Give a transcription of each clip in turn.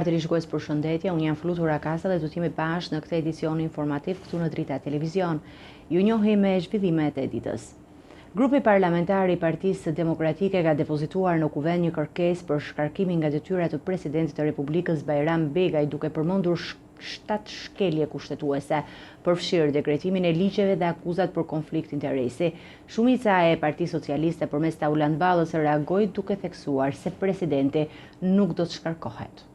nderuar televizionist, përshëndetje. Unë jam Flutur Akasa dhe do të jemi bashkë në këtë edicion informativ këtu në Drita Televizion. Ju njohim me zhvillimet e ditës. Grupi parlamentar i Partisë Demokratike ka depozituar në kuvend një kërkesë për shkarkimin nga detyrat të presidentit të Republikës Bajram Begaj, duke përmendur 7 shkelje kushtetuese, përfshirë dekretimin e ligjeve dhe akuzat për konflikt interesi. Shumica e Partisë Socialiste përmes Taulan Ballës reagoi duke theksuar se presidenti nuk do të shkarkohet.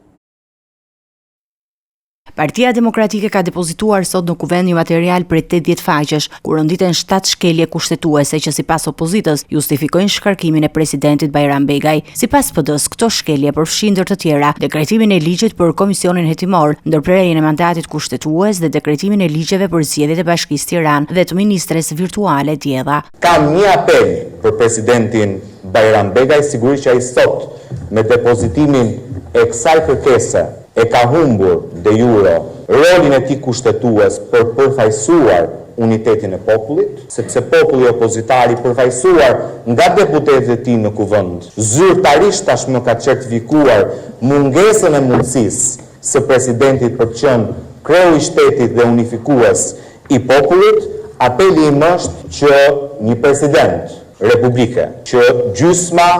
Partia Demokratike ka depozituar sot në kuvend një material prej 80 faqesh, ku rënditen 7 shkelje kushtetuese që sipas opozitës justifikojnë shkarkimin e presidentit Bajram Begaj. Sipas PD-s, këto shkelje përfshin ndër të tjera dekretimin e ligjit për Komisionin Hetimor, ndërprerjen e mandatit kushtetues dhe dekretimin e ligjeve për zgjedhjet e Bashkisë Tiranë dhe të ministres virtuale Djedha. Kam një apel për presidentin Bajram Begaj, sigurisht që ai sot me depozitimin e kësaj kërkese e ka humbur de jure rolin e tij kushtetues për përfaqësuar unitetin e popullit, sepse populli opozitar i përfaqësuar nga deputetët e tij në kuvend zyrtarisht tashmë ka certifikuar mungesën e mundësisë së presidentit për të qenë kreu i shtetit dhe unifikues i popullit. Apeli im është që një president republike që gjysma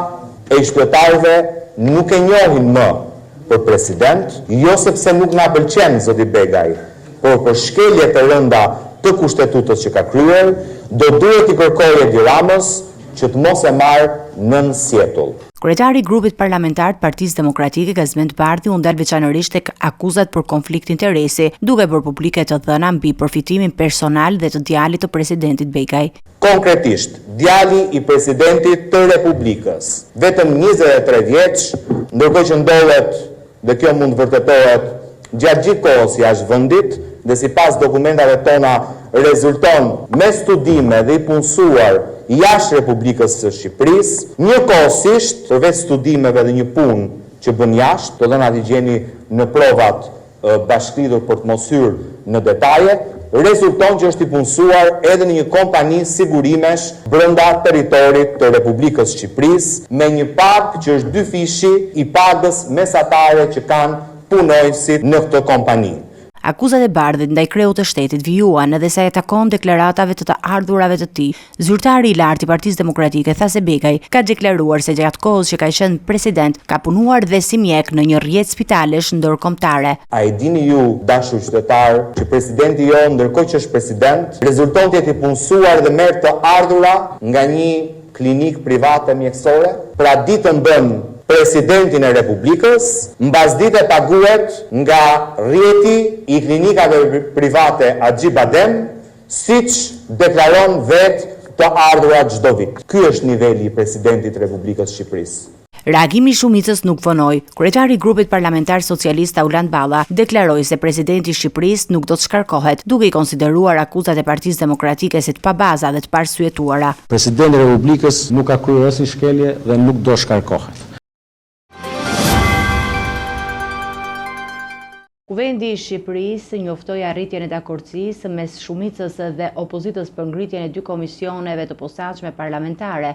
e shqiptarëve nuk e njohin më për president, jo sepse nuk na pëlqen zoti Begaj, por për shkelje të rënda të kushtetutës që ka kryer, do duhet i kërkojë Edi Ramës që të mos e marrë nën sjetull. Kryetari i grupit parlamentar të Partisë Demokratike Gazmend Bardhi u ndal veçanërisht tek akuzat për konflikt interesi, duke bërë publike të dhëna mbi përfitimin personal dhe të djalit të presidentit Begaj. Konkretisht, djali i presidentit të Republikës, vetëm 23 vjeç, ndërkohë që ndodhet, dhe kjo mund të vërtetohet gjatë gjithë kohës jashtë vendit, dhe sipas dokumentave tona rezulton me studime dhe i punësuar jashtë Republikës së Shqipërisë, njëkohësisht përveç studimeve dhe një punë që bën jashtë, të dhënat i gjeni në provat bashkëlidhur për të mos hyrë në detaje, rezulton që është i punësuar edhe në një kompani sigurimesh brenda territorit të Republikës Shqipërisë, me një pagë që është 2 fishi i pagës mesatare që kanë punojësit në këtë kompani. Akuzat e Bardhit ndaj kreut të shtetit vijuan edhe sa e takon deklaratave të ardhurave të tij. Zyrtari i lartë i Partisë Demokratike tha se Begaj ka deklaruar se gjatë kohës që ka qenë president ka punuar dhe si mjek në një rrjet spitalesh ndërkombëtare. A e dini ju, dashur qytetar, që presidenti jo ndërkohë që është president, rezulton të jetë i punësuar dhe merr të ardhura nga një klinik private mjekësore? Pra ditën bën presidentin e Republikës, mbasditë paguhet nga rrjeti i klinikave private Axhi Badem, siç deklaron vetë të ardhurat çdo vit. Ky është niveli i presidentit të Republikës së Shqipërisë. Reagimi i shumicës nuk vonoi. Kryetari i grupit parlamentar socialist Taulan Balla deklaroi se presidenti i Shqipërisë nuk do të shkarkohet, duke i konsideruar akuzat e Partisë Demokratike si të pabaza dhe të parsyetuara. Presidenti i Republikës nuk ka kryer asnjë shkelje dhe nuk do shkarkohet. Kuvendi i Shqipërisë njoftoi arritjen e dakordësisë mes shumicës dhe opozitës për ngritjen e 2 komisioneve të posaçme parlamentare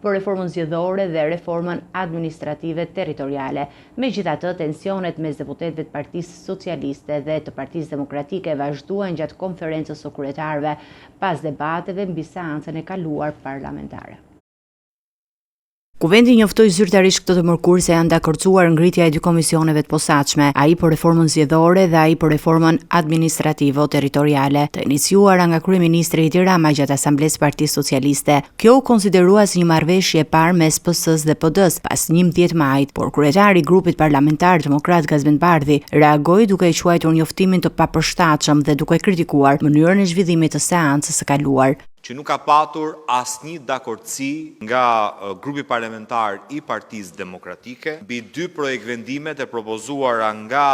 për reformën zgjedhore dhe reformën administrative territoriale. Megjithatë, tensionet mes deputetëve të Partisë Socialiste dhe të Partisë Demokratike vazhduan gjatë konferencës së kryetarëve pas debateve mbi seancën e kaluar parlamentare. Kuvendi njoftoi zyrtarisht këtë të mërkur se janë dakordsuar ngritja e 2 komisioneve të posaçme, ai për reformën zgjedhore dhe ai për reformën administrative territoriale, të iniciuara nga kryeministri Edi Rama gjatë asamblesë Partisë Socialiste. Kjo u konsiderua si një marrëveshje e parë mes PS-s dhe PD-s pas 11 majit, por kryetari i grupit parlamentar Demokrat Gazmend Bardhi reagoi duke i quajtur njoftimin të papërshtatshëm dhe duke kritikuar mënyrën e zhvillimit të seancës së kaluar. Që nuk ka patur asnjë dakordsi nga grupi parlamentar i Partisë Demokratike mbi 2 projekt vendime të propozuara nga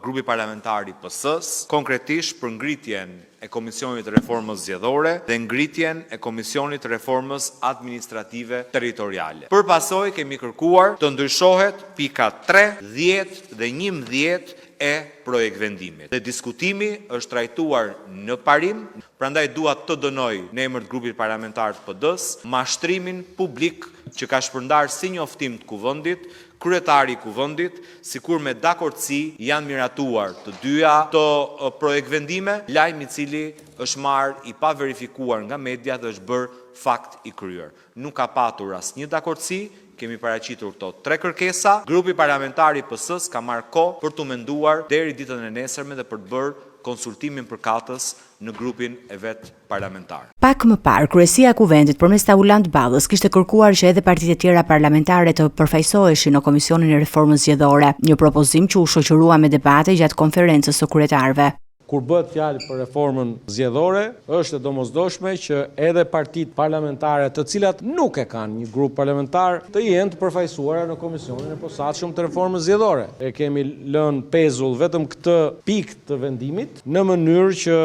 grupi parlamentar i PS-s, konkretisht për ngritjen e Komisionit të Reformës Zgjedhore dhe ngritjen e Komisionit të Reformës Administrative Territoriale. Për pasojë kemi kërkuar të ndryshohet pika 3, 10 dhe 11 e projekt vendimit. Dhe diskutimi është trajtuar në parim, prandaj dua të dënoj në emër të grupit parlamentar të PD-s mashtrimin publik që ka shpërndar si njoftim të kuvendit kryetari i kuvendit, sikur me dakordsi janë miratuar të dyja të projekt vendime, lajm i cili është marrë i pa verifikuar nga media dhe është bërë fakt i kryer. Nuk ka patur asnjë dakordsi, kemi paraqitur këto 3 kërkesa. Grupi parlamentar i PS-s ka marrë kohë për të menduar deri ditën e nesërme dhe për të bërë konsultimin përkatës në grupin e vet parlamentar. Pak më parë, kryesia e kuvendit përmes Taulant Ballës kishte kërkuar që edhe partitë e tjera parlamentare të përfaqësoheshin në Komisionin e Reformës Zgjedhore, një propozim që u shoqërua me debate gjatë konferencës së kryetarëve. Kur bëhet fjalë për reformën zgjedhore, është e domosdoshme që edhe partitë parlamentare të cilat nuk e kanë një grup parlamentar të jenë të përfaqësuara në komisionin e posaçëm të reformës zgjedhore. E kemi lënë pezull vetëm këtë pikë të vendimit në mënyrë që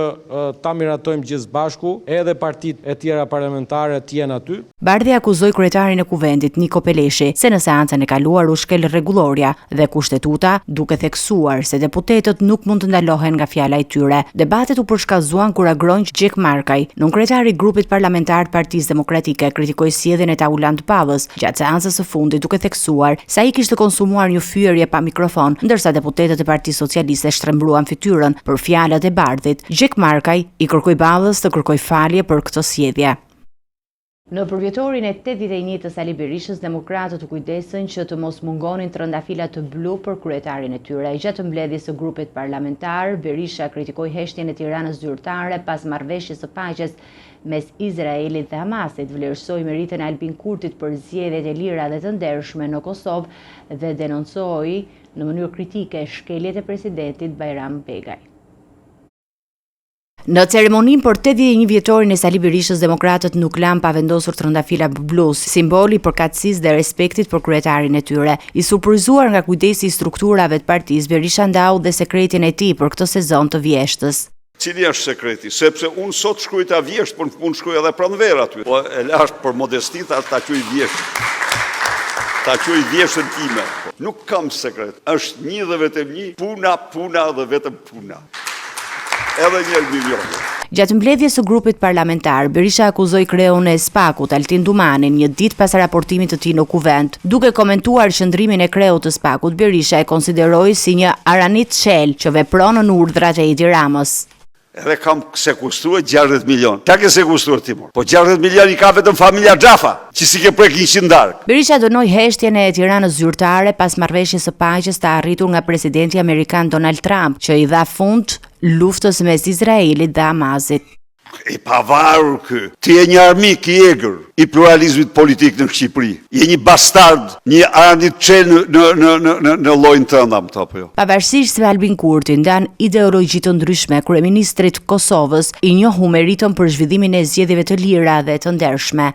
ta miratojmë gjithë bashku edhe partitë e tjera parlamentare të jenë aty. Bardhi akuzoi kryetarin e kuvendit Niko Peleshi se në seancën e kaluar u shkel rregulloria dhe kushtetuta duke theksuar se deputetët nuk mund të ndalohen nga fjala e tyre. Debatet u përshkallëzuan kur Agronjë Gjek Markaj, nënkryetari i grupit parlamentar të Partisë Demokratike, kritikoi sjelljen e Taulant Ballës gjatë seancës së fundit duke theksuar se ai kishte konsumuar një fyerje pa mikrofon, ndërsa deputetët e Partisë Socialiste shtrembruan fytyrën për fjalët e Bardhit. Gjek Markaj i kërkoi Ballës të kërkojë falje për këtë sjellje. Në përvjetorin e 81 të Sali Berishës, demokratët u kujdesën që të mos mungonin trëndafila të blu për kryetarin e tyre. Gjatë mbledhjes së grupit parlamentar, Berisha kritikoi heshtjen e Tiranës zyrtare pas marrëveshjes së paqes mes Izraelit dhe Hamasit, vlerësoi meritën e Albin Kurtit për zgjedhjet e lira dhe të ndershme në Kosovë dhe denoncoi në mënyrë kritike shkeljet e presidentit Bajram Begaj. Në ceremoninë për 81 vjetorin e Sali Berishës, demokratët nuk lanë pa vendosur trëndafila blus, simboli i përkatësisë dhe respektit për kryetarin e tyre. I surprizuar nga kujdesi i strukturave të partisë, Berisha ndau dhe sekretin e tij për këtë sezon të vjeshtës. Cili është sekreti? Sepse unë sot shkruaj ta vjesht, por unë shkruaj edhe pranver aty. Po e lash për modesti ta quaj vjesht. Ta quaj vjeshtën time. Nuk kam sekret. Është një dhe vetëm një, puna dhe vetëm puna. Edhe 1 milion. Gjatë mbledhjes së grupit parlamentar, Berisha akuzoi kreun e SPAK-ut, Altin Dumanin, një ditë pas raportimit të tij në kuvent. Duke komentuar qëndrimin e kreut të SPAK-ut, Berisha e konsideroi si një aranit shel që vepron në urdhrat e Edi Ramës. Edhe kam sekustruar 60 milion. Ta ke sekustruar ti mor. Po 60 milion i ka vetëm familja Xhafa, që si ke prek 100 dark. Berisha dënoi heshtjen e Tiranës zyrtare pas marrëveshjes së paqes të arritur nga presidenti amerikan Donald Trump, që i dha fund luftës mes Izraelit dhe Hamasit. I pavarur ky. Ti je një armik i egër i pluralizmit politik në Shqipëri. Je një bastard, një aranit çel në llojin tënd apo jo. Pavarësisht se Albin Kurti ndan ideologji të ndryshme, kryeministrit të Kosovës i njohu meritën për zhvillimin e zgjedhjeve të lira dhe të ndershme.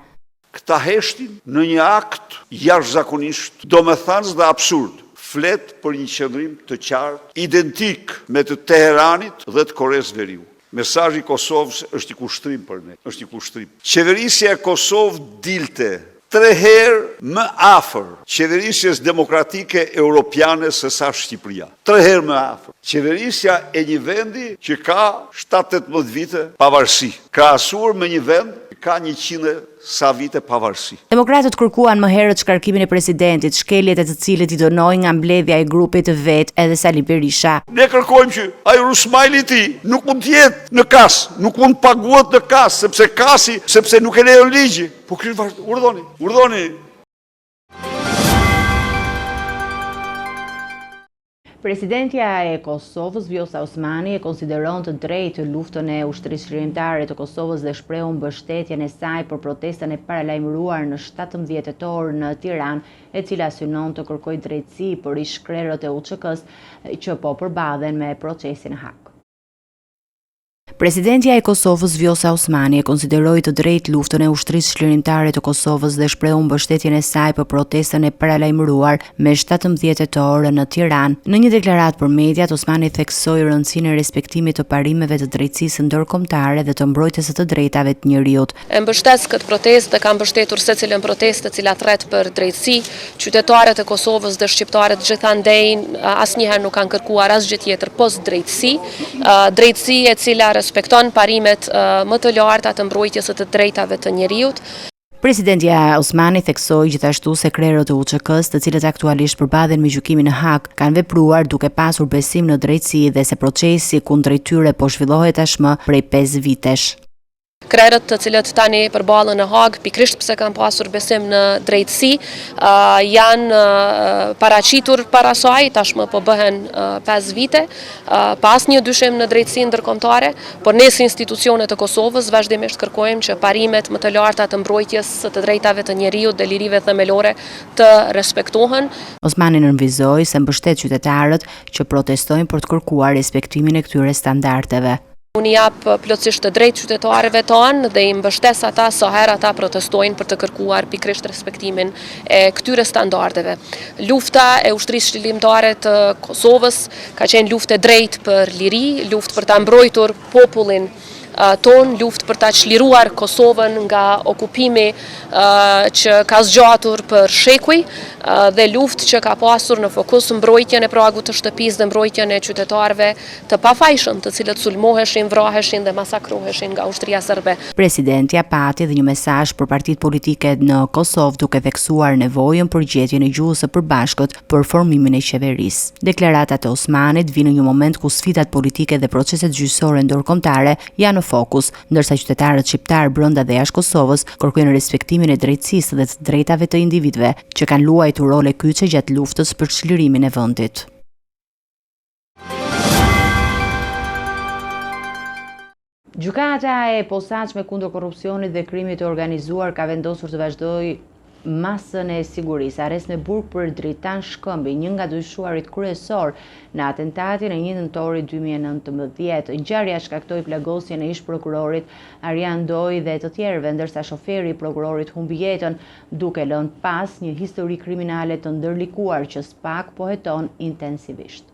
Këta heshtin në një akt jashtëzakonisht domethënës dhe absurd. Flet për një qëndrim të qartë, identik me të Teheranit dhe të Koreas Veriut. Mesazhi i Kosovës është i kushtrim për ne, është i kushtrim. Qeverisja e Kosovë dilte 3 herë më afër qeverisjes demokratike europiane se sa Shqipëria. 3 herë më afër. Qeverisja e një vendi që ka 7-18 vite pavarësi, krahasuar me një vend që ka 100 sa vite pavarësi. Demokratët kërkuan më herët shkarkimin e presidentit, shkeljet e të cilët i dënoi nga mbledhja e grupit të vet edhe Sali Berisha. Ne kërkojmë që ai Rusmajli ti nuk mund të jetë në kas, nuk mund të paguhet në kas, sepse nuk e lejon ligji. Po urdhoni. Presidentja e Kosovës, Vjosa Osmani, e konsideron të drejtë luftën e ushtrisë qeveritare të Kosovës dhe shprehu mbështetjen e saj për protestën e paralajmëruar në 17 tetor në Tiranë, e cila synon të kërkojë drejtësi për ish-krerët e UÇK-s që po përballen me procesin në Hag. Presidentja e Kosovës, Vjosa Osmani, e konsideroi të drejtë luftën e ushtrisë çlirimtare të Kosovës dhe shprehu mbështetjen e saj për protestën e paralajmëruar me 17 tetor në Tiranë. Në një deklaratë për mediat, Osmani theksoi rëndësinë e respektimit të parimeve të drejtësisë ndërkombëtare dhe të mbrojtjes së të drejtave të njerëzit. E mbështes këtë protestë dhe ka mbështetur secilën protestë e cila thret për drejtësi. Qytetarët e Kosovës dhe shqiptarët gjithandej asnjëherë nuk kanë kërkuar asgjë tjetër post drejtësi. Drejtësi e cila respekton parimet më të larta të mbrojtjes së të drejtave të njerëzit. Presidentja Osmani theksoi gjithashtu se krerët e UÇK-s, të cilët aktualisht përballen me gjykimin në Hag, kanë vepruar duke pasur besim në drejtësi dhe se procesi kundrejt tyre po zhvillohet tashmë prej 5 vitesh. Krerët të cilët tani përballen në Hag, pikrisht pse kanë pasur besim në drejtësi, janë paraqitur para saj, tashmë po bëhen 5 vite, pa asnjë dyshim në drejtësi ndërkombëtare, por ne si institucione të Kosovës vazhdimisht kërkojmë që parimet më të larta të mbrojtjes së të drejtave të njeriut dhe lirive themelore të respektohen. Osmani nënvizoi se mbështet qytetarët që protestojnë për të kërkuar respektimin e këtyre standardeve. Unë jap plotësisht të drejtë qytetarëve tanë dhe i mbështes ata sa herë ata protestojnë për të kërkuar pikërisht respektimin e këtyre standardeve. Lufta e ushtrisë çlilimtare të Kosovës ka qenë luftë e drejtë për liri, luftë për ta mbrojtur popullin ton, luftë për ta çliruar Kosovën nga okupimi që ka zgjatur për shekuj dhe luftë që ka pasur në fokus mbrojtjen e pragut të shtëpisë dhe mbrojtjen e qytetarëve të pafajshëm, të cilët sulmoheshin, vraheshin dhe masakroheshin nga ushtria serbe. Presidentja pati dhe një mesazh për partitë politike në Kosovë duke theksuar nevojën për gjetjen e gjuhës së përbashkët për formimin e qeverisë. Deklaratat e Osmanit vinë në një moment ku sfidat politike dhe proceset gjyqësore ndërkombëtare janë në fokus, ndërsa qytetarët shqiptar brenda dhe jashtë Kosovës kërkojnë respektimin e drejtësisë dhe të drejtave të individëve që kanë luajtur role kyçe gjatë luftës për çlirimin e vendit. Gjykata e posaçme kundër korrupsionit dhe krimit të organizuar ka vendosur të vazhdojë masën e sigurisë, arrest me burg për Dritan Shkëmbi, një nga dyshuarit kryesor në atentatin e 1 nëntori 2019. Ngjarja shkaktoi plagosjen e ish prokurorit Arjan Doj dhe të tjerëve, ndërsa shoferi i prokurorit humbi jetën duke lënë pas një histori kriminale të ndërlikuar që SPAK po heton intensivisht.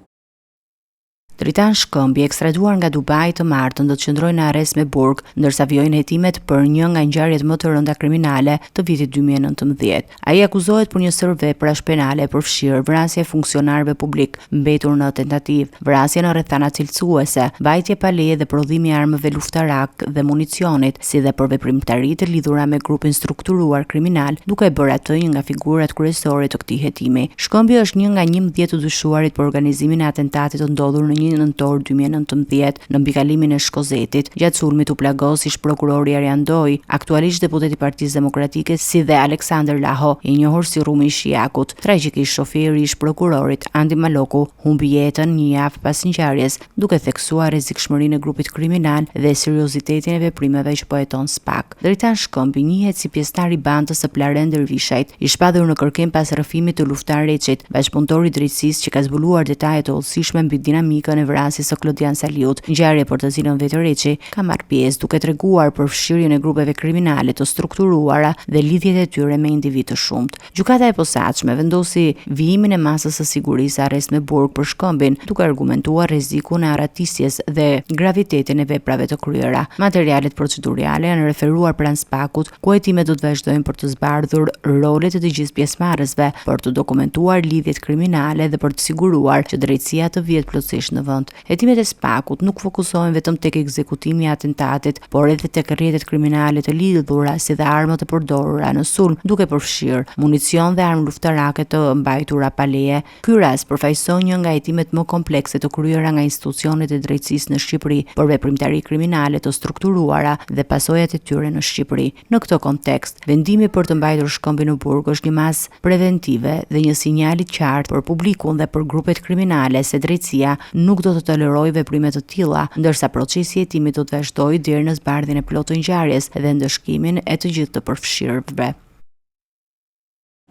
Dritan Shkëmbi, ekstraduar nga Dubai të martën, do të qëndrojë në arrest me burg, ndërsa vijojnë hetimet për një nga ngjarjet më të rënda kriminale të vitit 2019. Ai akuzohet për një sër veprash penale përfshirë vrasje e funksionarëve publik mbetur në tentativë, vrasje në rrethana cilësuese, vajtje pa leje dhe prodhimi i armëve luftarak dhe municionit, si dhe për veprimtari të lidhura me grupin strukturuar kriminal, duke bërë atë një nga figurat kryesore të këtij hetimi. Shkëmbi është një nga 11 të dyshuarit për organizimin e atentatit të ndodhur në 1 nëntor 2019 në mbikalimin e Shkozetit. Gjatë sulmit u plagos ish prokurori Arjan Doj, aktualisht deputet i Partisë Demokratike, si dhe Aleksandër Laho, i njohur si Rumi i Shijakut. Tragjikisht shoferi ish prokurorit Andi Maloku humbi jetën një javë pas ngjarjes, duke theksuar rrezikshmërinë e grupit kriminal dhe seriozitetin e veprimeve që po heton SPAK. Dritan Shkëmbi njihet si pjesëtar i bandës së Plaren Dervishajt, i shpadhur në kërkim pas rrëfimit të Luftar Reçit, bashkëpunëtor i drejtësisë që ka zbuluar detaje të hollësishme mbi dinamikën e vrasjes së Klodian Saliut, ngjarje për të cilën vetë Reçi ka marrë pjesë, duke treguar për fshirjen e grupeve kriminale të strukturuara dhe lidhjet e tyre me individ të shumt. Gjykata e posaçme vendosi vijimin e masës së sigurisë arrest me burg për Shkëmbin, duke argumentuar rrezikun e arratisjes dhe gravitetin e veprave të kryera. Materialet procedurale janë referuar pranë SPAK-ut, ku hetimet do të vazhdojnë për të zbardhur rolet e të gjithë pjesëmarrësve, për të dokumentuar lidhjet kriminale dhe për të siguruar që drejtësia të vihet plotësisht në vend. Hetimet e SPAK-ut nuk fokusohen vetëm tek ekzekutimi i atentatit, por edhe tek rrjetet kriminale të lidhura si dhe armët e përdorura në sulm, duke përfshirë municion dhe armë luftarake të mbajtura pa leje. Ky rast përfaqëson një nga hetimet më komplekse të kryera nga institucionet e drejtësisë në Shqipëri për veprimtari kriminale të strukturuara dhe pasojat e tyre në Shqipëri. Në këtë kontekst, vendimi për të mbajtur Shkëmbin në burg është një masë preventive dhe një sinjal i qartë për publikun dhe për grupet kriminale se drejtësia nuk do të tolerojë veprime të tilla, ndërsa procesi i hetimit do të vazhdojë deri në zbardhjen e plotë të ngjarjes dhe ndëshkimin e të gjithë të përfshirëve.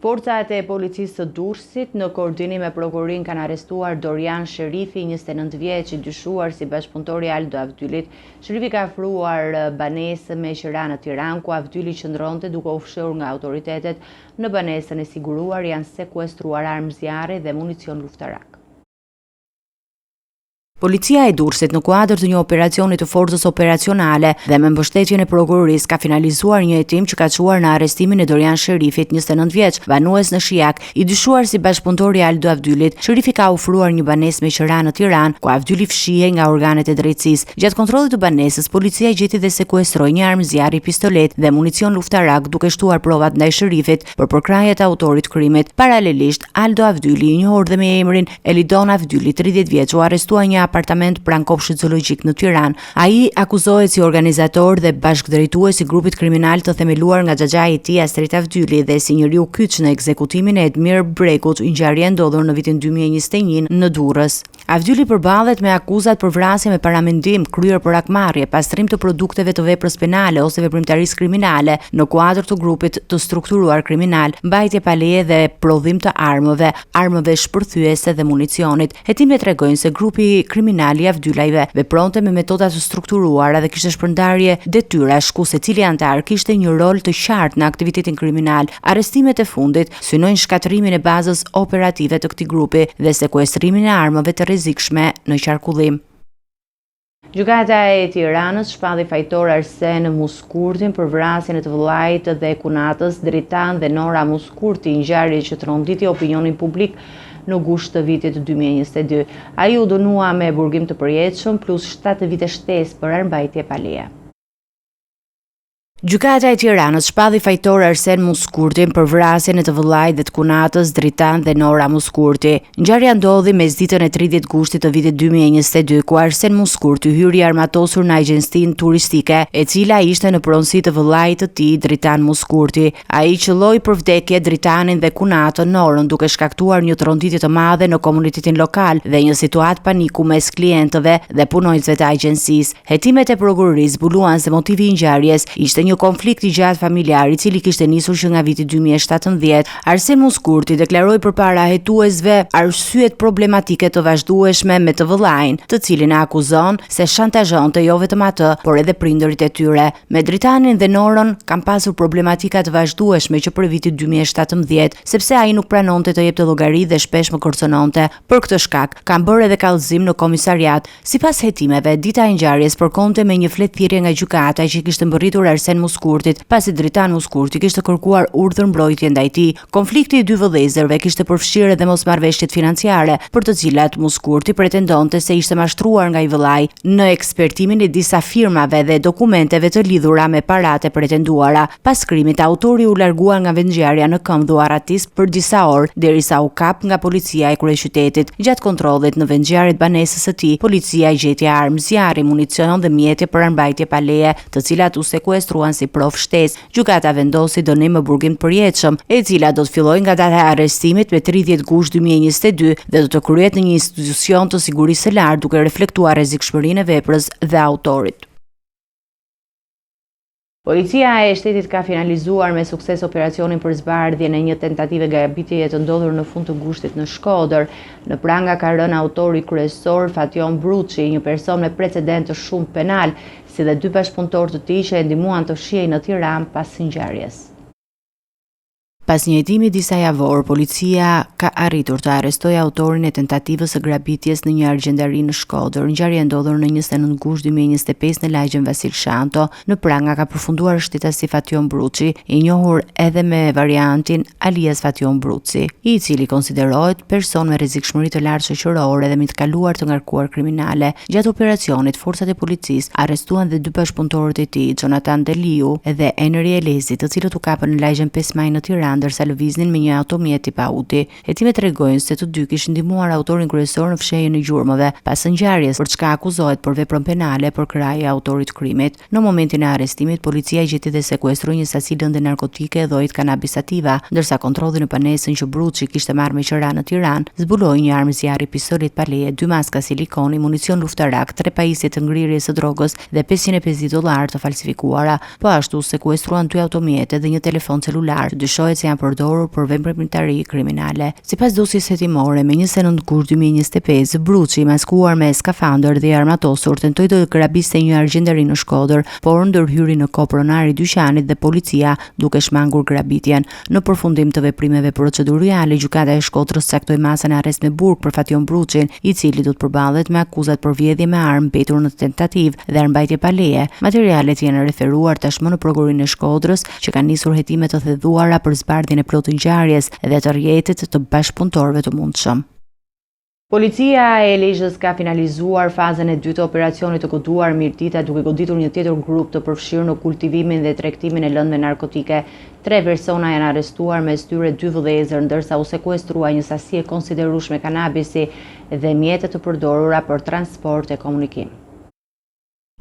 Forcat e policisë së Durrësit në koordinim me prokurorin kanë arrestuar Dorian Sherifi, 29 vjeç, i dyshuar si bashkëpunëtor i Aldo Avdylit. Sherifi ka ofruar banesë me qira në Tiranë, ku Avdyli qëndronte duke u fshehur nga autoritetet. Në banesën e siguruar janë sekuestruar armë zjarri dhe municion luftarak. Policia e Durrësit në kuadër të një operacioni të forcës operacionale dhe me mbështetjen e prokurorisë ka finalizuar një hetim që ka çuar në arrestimin e Dorian Sherifit, 29 vjeç, banues në Shijak, i dyshuar si bashkëpunëtor i Aldo Avdylit. Sherifi ka ofruar një banesë me qira në Tiranë, ku Avdyli fshihej nga organet e drejtësisë. Gjatë kontrollit të banesës, policia gjeti dhe sekuestroi një armë zjarri, pistolet dhe municion luftarak, duke shtuar provat ndaj Sherifit për përkrahjet e autorit të krimit. Paralelisht, Aldo Avdyli, i njohur dhe me emrin Elidon Avdyli, 30 vjeç, u arrestua një apartament pranë kopshtit zoologjik në Tiranë. Ai akuzohet si organizator dhe bashkëdrejtues i grupit kriminal të themeluar nga xhaxhai i tij Astrit Avdyli dhe si njeriu kyç në ekzekutimin e Edmir Brekut, ngjarje ndodhur në vitin 2021 në Durrës. Avdyli përballet me akuzat për vrasje me paramendim, kryer për akmarrje, pastrim të produkteve të veprës penale ose veprimtarisë kriminale në kuadër të grupit të strukturuar kriminal, mbajtje pa leje dhe prodhim të armëve shpërthyese dhe municionit. Hetimet tregojnë se grupi kriminal i Avdylajve vepronte me metoda të strukturuara dhe kishte shpërndarje detyrash ku secili antar kishte një rol të qartë në aktivitetin kriminal. Arrestimet e fundit synojnë shkatrimin e bazës operative të këtij grupi dhe sekuestrimin e armëve të rrezikshme në qarkullim. Gjykata e Tiranës shpalli fajtor Arsen Muskurtin për vrasjen e të vëllait dhe kunatës Dritan dhe Nora Muskurti, ngjarje që tronditi opinionin publik në gusht të vitit 2022. Ai u dënua me burgim të përjetshëm plus 7 vite shtesë për armbajtje pa leje. Gjykata e Tiranës shpalli fajtor Arsen Muskurtin për vrasjen e të vëllait dhe të kunatës Dritan dhe Nora Muskurti. Ngjarja ndodhi mesditën e 30 gushtit të vitit 2022, ku Arsen Muskurti hyri armatosur në agjencinë turistike, e cila ishte në pronësi të vëllait të tij Dritan Muskurti. Ai qelloi për vdekje Dritanin dhe kunatën Norën, duke shkaktuar një tronditje të madhe në komunitetin lokal dhe një situatë paniku mes klientëve dhe punonjësve të agjencisë. Hetimet e prokurorisë zbuluan se motivi i ngjarjes ishte një konflikt i gjatë familjar i cili kishte nisur që nga viti 2017. Arsen Muskurti deklaroi përpara hetuesve arsyet problematike të vazhdueshme me të vëllain, të cilin e akuzon se shantazhonte jo vetëm atë, por edhe prindërit e tyre. Me Dritanin dhe Norën kanë pasur problematika të vazhdueshme që për vitin 2017, sepse ai nuk pranonte të jepte llogari dhe shpesh më kërcënonte. Për këtë shkak, kanë bërë edhe kallëzim në komisariat. Sipas hetimeve, dita e ngjarjes përkonte me një fletë thirrje nga gjykata që kishte mbërritur Arsen Muskurtit, pasi Dritan Muskurti kishte kërkuar urdhër mbrojtje ndaj tij. Konflikti i dy vëllezërve kishte përfshirë edhe mosmarrveshjet financiare, për të cilat Muskurti pretendonte se ishte mashtruar nga i vëllai. Në ekspertimin e disa firmave dhe dokumenteve të lidhura me paratë pretenduara, pas krimit autori u largua nga vendngjarja në Këmbë Dhuaratis për disa orë, derisa u kap nga policia e kryeqytetit. Gjatë kontrollit në vendngjarjet banesës së tij, policia gjeti armë zjarri, municion dhe mjete për armbajtje pa leje, të cilat u sekuestruan si provë shtesë. Gjykata vendosi dënim me burgim të përjetshëm, e cila do të fillojë nga data e arrestimit me 30 gusht 2022 dhe do të kryhet në një institucion të sigurisë së lartë, duke reflektuar rrezikshmërinë e veprës dhe autorit. Policia e shtetit ka finalizuar me sukses operacionin për zbardhjen e një tentative gabitjeje të ndodhur në fund të gushtit në Shkodër. Në pranga ka rënë autori kryesor Fation Bruçi, një person me precedent të shumë penal, si dhe 2 bashkëpunëtorë të tij që e ndihmuan të fshihej në Tiranë pas ngjarjes. Pas një hetimi disa javor, policia ka arritur të arrestojë autorin e tentativës së grabitjes në një argjendari në Shkodër. Ngjarja ndodhur në 29 gusht 2025 në lagjen Vasil Shanto. Në pranga ka përfunduar shtitasi Fation Bruçi, i njohur edhe me variantin alias Fation Bruçi, i cili konsiderohet person me rrezikshmëri të lartë shoqërore dhe me të kaluar të ngarkuar kriminale. Gjatë operacionit, forcat e policisë arrestuan dhe 2 bashkëpunëtorët e tij, Jonathan Deliu dhe Enri Elezi, të cilët u kapën në lagjen 5 Maj në Tiranë, ndërsa lëviznin me një automjet tip Audi. Hetimet tregojnë se të dy kishin ndihmuar autorin kryesor në fshehjen e gjurmëve pas ngjarjes, për çka akuzohet për veprën penale për krahje autorit të krimit. Në momentin e arrestimit, policia gjeti dhe sekuestroi një sasi lëndë narkotike dhe ojë kanabis sativa, ndërsa kontrolli në banesën që Bruçi kishte marrë me qira në Tiranë zbuloi një armë zjarri, pistolet pa leje, 2 maska silikoni, municion luftarak, 3 pajisje të ngrirjes së drogës dhe $550 të falsifikuara. Po ashtu sekuestruan 2 automjete dhe një telefon celular. Dyshohet substanca janë përdorur për veprimtari kriminale. Sipas dosjes hetimore, me 29 gusht 2025, Bruçi, maskuar me skafandër dhe armatosur, tentoi të grabiste një argjendari në Shkodër, por ndërhyri në kohë pronari i dyqanit dhe policia duke shmangur grabitjen. Në përfundim të veprimeve procedurale, gjykata e Shkodrës caktoi masën e arrest me burg për Fation Bruçin, i cili do të përballet me akuzat për vjedhje me armë, mbetur në tentativë dhe armbajtje pa leje. Materialet janë referuar tashmë në prokurorin e Shkodrës, që kanë nisur hetime të theduara për zbardhjen e plotë ngjarjes dhe të rrjetit të bashkëpunëtorëve të mundshëm. Policia e Lezhës ka finalizuar fazën e dytë të operacionit të koduar Mirdita duke goditur një tjetër grup të përfshirë në kultivimin dhe tregtimin e lëndëve narkotike. 3 persona janë arrestuar, mes tyre 2 vëllezër, ndërsa u sekuestrua një sasi e konsiderueshme kanabisi dhe mjete të përdorura për transport e komunikim.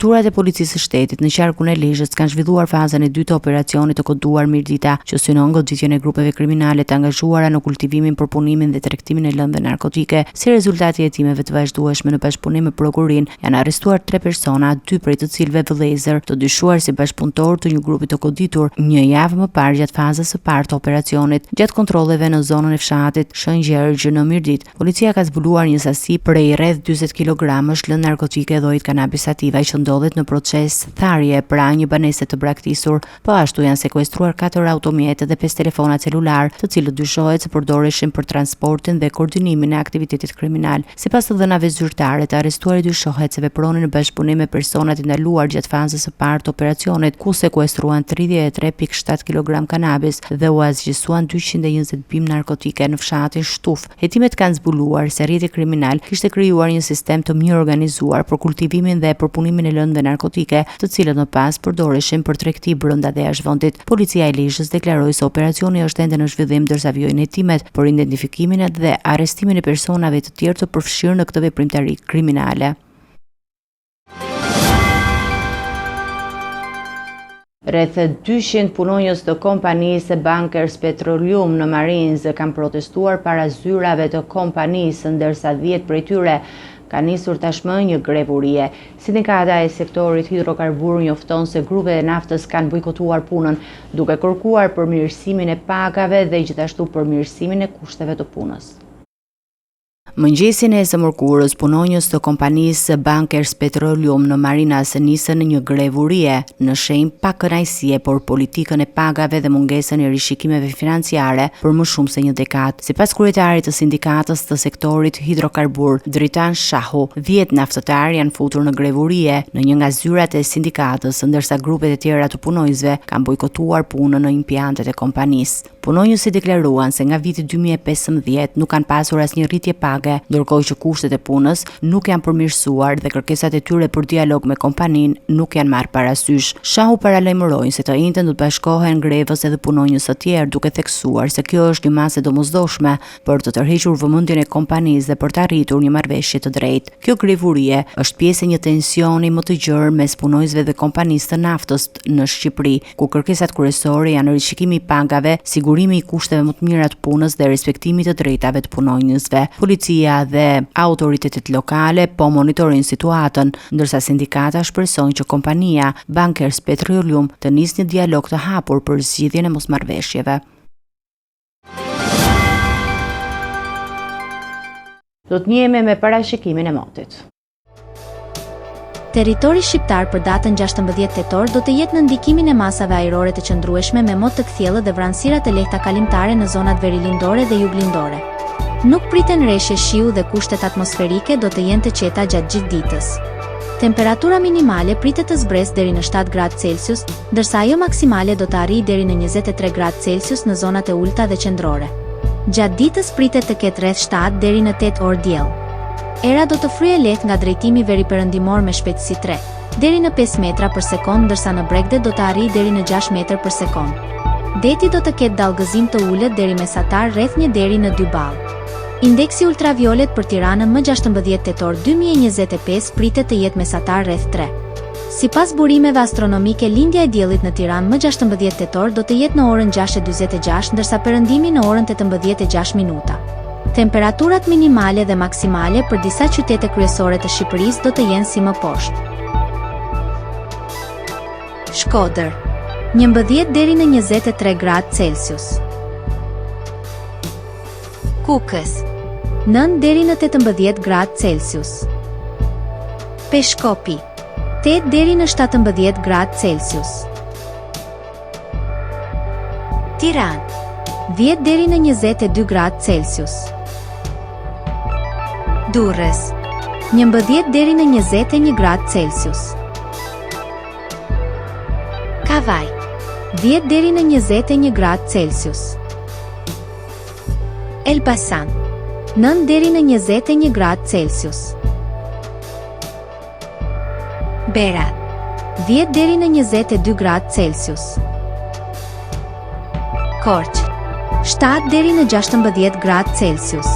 Strukturat e policisë së shtetit në qarkun e Lezhës kanë zhvilluar fazën e dytë të operacionit të koduar Mirdita, që synon goditjen e grupeve kriminale të angazhuara në kultivimin, përpunimin dhe tregtimin e lëndëve narkotike. Si rezultati i hetimeve të vazhdueshme në bashkëpunim me prokurinë, janë arrestuar 3 persona, 2 prej të cilëve vëllezër, të dyshuar si bashkëpunëtor të një grupi të goditur një javë më parë gjatë fazës së parë të operacionit. Gjatë kontrolleve në zonën e fshatit Shëngjergjë në Mirdit, policia ka zbuluar një sasi prej rreth 40 kilogramësh lëndë narkotike dhe ojë kanabis sativa që ndodhet në proces tharje pra një banese të braktisur. Po ashtu janë sekuestruar 4 automjete dhe 5 telefona celular, të cilët dyshohet se përdoreshin për transportin dhe koordinimin e aktivitetit kriminal. Sipas të dhënave zyrtare, të arrestuarit dyshohet se vepronin në bashkëpunim me personat i ndaluar gjatë fazës së parë të operacionit, ku sekuestruan 33.7 kg kanabis dhe u azgjësuan 220 bimë narkotike në fshatin Shtuf. Hetimet kanë zbuluar se rrjeti kriminal kishte krijuar një sistem të mirë organizuar për kultivimin dhe përpunimin e lëndëve narkotike, të cilët më pas përdoreshin për tregti brenda dhe jashtë vendit. Policia e Lezhës deklaroi se operacioni është ende në zhvillim, ndërsa vijojnë hetimet për identifikimin dhe arrestimin e personave të tjerë të përfshirë në këtë veprimtari kriminale. Rreth 200 punonjës të kompanisë Bankers Petroleum në Marinzë kanë protestuar para zyrave të kompanisë, ndërsa 10 prej tyre ka nisur tashmë një grevurie. Sindikata e sektorit hidrokarbur njofton se grupet e naftës kanë bojkotuar punën, duke kërkuar përmirësimin e pagave dhe gjithashtu përmirësimin e kushteve të punës. Mëngjesin e së mërkurës, punonjës të kompanisë Bankers Petroleum në Marinas nisën një grevurie në shenjë pa kënaqësie por politikën e pagave dhe mungesën e rishikimeve financiare për më shumë se një dekadë. Sipas kryetarit të sindikatës të sektorit hidrokarbur, Dritan Shahu, 10 naftëtar janë futur në grevurie në një nga zyrat e sindikatës, ndërsa grupet e tjera të punonjësve kanë bojkotuar punën në impiantet e kompanisë. Punonjësit deklaruan se nga viti 2015 nuk kanë pasur asnjë rritje page, ndërkohë që kushtet e punës nuk janë përmirësuar dhe kërkesat e tyre për dialog me kompaninë nuk janë marrë parasysh. Shahu paralajmëroi se të njëjtën do të bashkohen grevës edhe punonjës të tjerë, duke theksuar se kjo është një masë e domosdoshme për të tërhequr vëmendjen e kompanisë dhe për të arritur një marrëveshje të drejtë. Kjo grevurie është pjesë e një tensioni më të gjerë mes punonjësve dhe kompanisë të naftës në Shqipëri, ku kërkesat kryesore janë rishikimi i pagave, sigurimi i kushteve më të mira të punës dhe respektimi të drejtave të punonjësve. Policia dhe autoritetet lokale po monitorojnë situatën, ndërsa sindikata shpresojnë që kompania Bankers Petroleum të nisë një dialog të hapur për zgjidhjen e mosmarrëveshjeve. Do të njihemi me parashikimin e motit. Territori shqiptar për datën 16 tetor do të jetë në ndikimin e masave ajrore të qëndrueshme me mot të kthjellë dhe vranësirat e lehta kalimtare në zonat verilindore dhe juglindore. Nuk priten rreshje shiu dhe kushtet atmosferike do të jenë të qeta gjatë gjithë ditës. Temperatura minimale pritet të zbresë deri në 7 gradë Celsius, ndërsa ajo maksimale do të arrijë deri në 23 gradë Celsius në zonat e ulta dhe qendrore. Gjatë ditës pritet të ketë rreth 7 deri në 8 orë diell. Era do të fryejë lehtë nga drejtimi veriperëndimor me shpejtësi 3 deri në 5 metra për sekond, ndërsa në bregde do të arrijë deri në 6 metër për sekond. Deti do të ketë dallgëzim të ulët deri mesatar rreth 1 deri në 2 ballë. Indeksi ultraviolet për Tiranën më 16 tetor 2025 pritet të jetë mesatar rreth 3. Sipas burimeve astronomike, lindja e diellit në Tiranë më 16 tetor do të jetë në orën 6:46, ndërsa perëndimi në orën 18:06 minuta. Temperaturat minimale dhe maksimale për disa qytete kryesore të Shqipërisë do të jenë si më poshtë. Shkodër, 11 deri në 23 gradë Celsius. Kukës 9 deri në 18 gradë Celsius. Peshkopi 8 deri në 17 gradë Celsius. Tiranë 10 deri në 22 gradë Celsius. Durrës 11 deri në 21 gradë Celsius. Kavaj 10 deri në 21 gradë Celsius. Elbasan 9 deri në 21 gradë Celsius. Berat 10 deri në 22 gradë Celsius. Korç 7 deri në 16 gradë Celsius.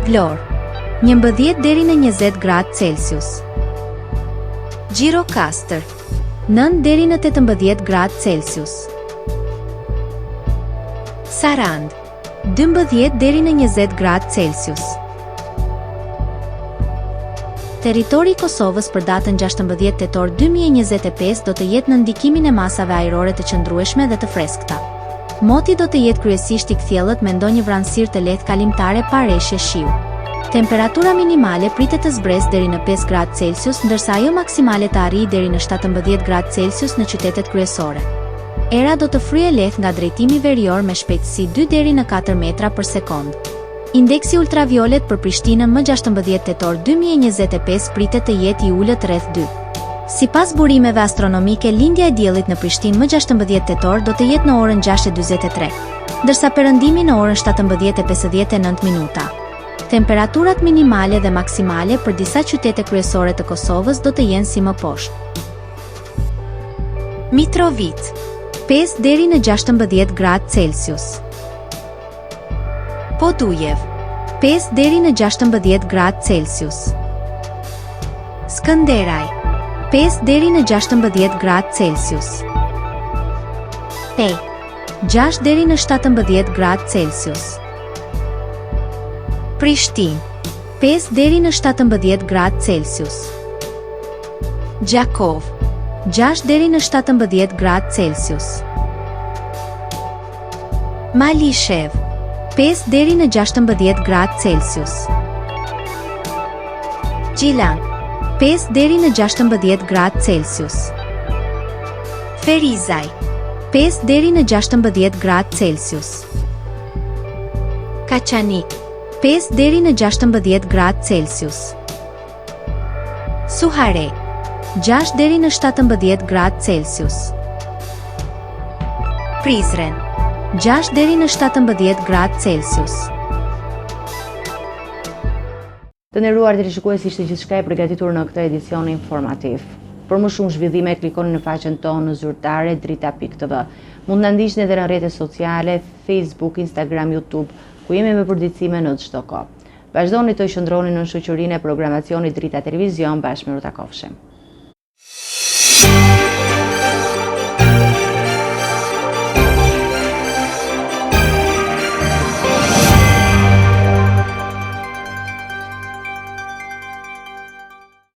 Vlorë 11 deri në 20 gradë Celsius. Gjirokastër 9 deri në 18 gradë Celsius. Sarand 12 deri në 20 gradë Celsius. Territori i Kosovës për datën 16 tetor 2025 do të jetë në ndikimin e masave ajrore të qëndrueshme dhe të freskëta. Moti do të jetë kryesisht i kthjellët me ndonjë vranësirë të lehtë kalimtare pa reshje shiu. Temperatura minimale pritet të zbresë deri në 5 gradë Celsius, ndërsa ajo maksimale të arrijë deri në 17 gradë Celsius në qytetet kryesore. Era do të fryejë lehtë nga drejtimi verior me shpejtësi 2 deri në 4 metra për sekond. Indeksi ultraviolet për Prishtinën më 16 tetor 2025 pritet të jetë i ulët rreth 2. Sipas burimeve astronomike, lindja e diellit në Prishtinë më 16 tetor do të jetë në orën 6:43, ndërsa perëndimi në orën 17:59 minuta. Temperaturat minimale dhe maksimale për disa qytete kryesore të Kosovës do të jenë si më poshtë. Mitrovica 5 deri në 16 gradë Celsius. Podujev 5 deri në 16 gradë Celsius. Skënderaj 5 deri në 16 gradë Celsius. Pej 6 deri në 17 gradë Celsius. Prishtinë 5 deri në 17 gradë Celsius. Gjakov 6 deri në 17 gradë Celsius. Malishev 5 deri në 16 gradë Celsius. Gjilan 5 deri në 16 gradë Celsius. Ferizaj 5 deri në 16 gradë Celsius. Kaçanik 5 deri në 16 gradë Celsius. Suhare 6 deri në 17 gradë Celsius. Prizren 6 deri në 17 gradë Celsius. Të nderuar teleshikues, ishte gjithçka e përgatitur në këtë edicion informativ. Për më shumë zhvillime, klikoni në faqen tonë zyrtare drita.tv. Mund na ndiqni edhe në rrjetet sociale, Facebook, Instagram, YouTube, ku jemi me përditësime në çdo kohë. Vazhdoni të qëndroni në shoqërinë e programacionit Drita Televizion, bashkë me Ruta Kofshim.